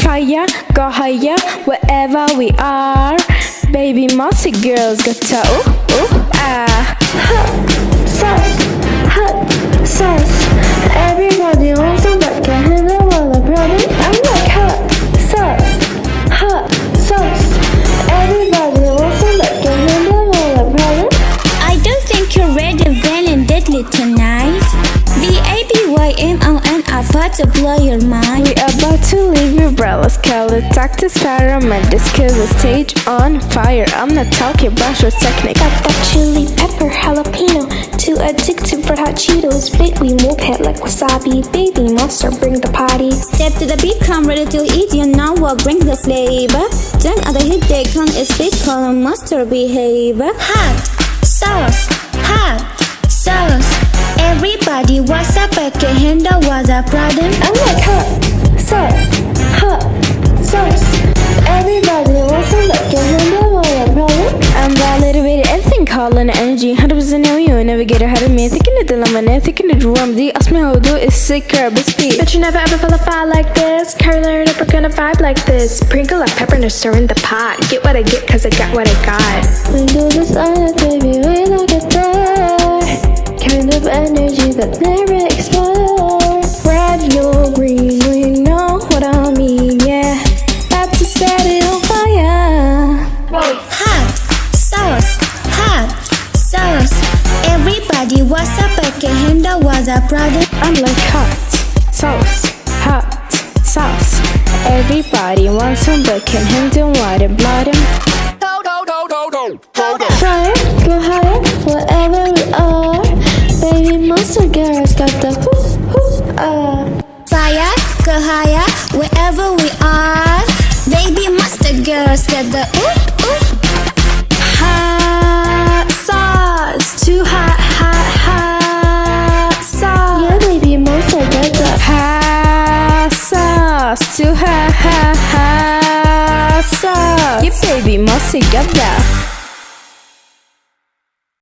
higher, go higher, wherever we are. Baby, mossy girls got to hot sauce. Everybody wants some, but can't handle all the problem. I'm like hot sauce. Everybody wants some, but can't handle all the problem. I don't think you're ready, well and deadly tonight. VABYMON about to blow your mind. We about to leave your breathless. Color tactics, paramedics, kill the stage on fire. I'm not talking about your technique. Got that chili pepper jalapeno, too addicted for hot Cheetos. Big we move it like wasabi. Baby monster, bring the party. Step to the beat, come ready to eat. You know what brings the flavor. Then other hit they come is big, call a monster behavior. Hot sauce. Everybody wants up, but can't handle what's a problem. I'm like hot sauce. Everybody wants some, but can't handle all the problem. I'm that little bit of everything, calling energy 100% know you never get ahead of me. Thinking of the lemonade, thinking of drum. The ask me how to do is sick or speed. But you never ever felt a fire like this. Curler it up, we're gonna vibe like this. Sprinkle like pepper and stir in the pot. Get what I get, cause I got what I got. We do this on it, baby, we don't get there. Kind of energy that never explodes. Red, yellow, green, we know what I mean, yeah. About to set it on fire. Hot sauce. Everybody wants up, but can't handle what's a problem. I'm like hot sauce. Everybody wants some, but can't handle what I'm blood. Fire, go higher, wherever we are. Baby, monster girls got the Fire, go higher, wherever we are. Baby, monster girls got the hot sauce, too hot sauce. Yeah, baby, monster got the hot sauce, too hot sauce. Yeah, baby, monster got that.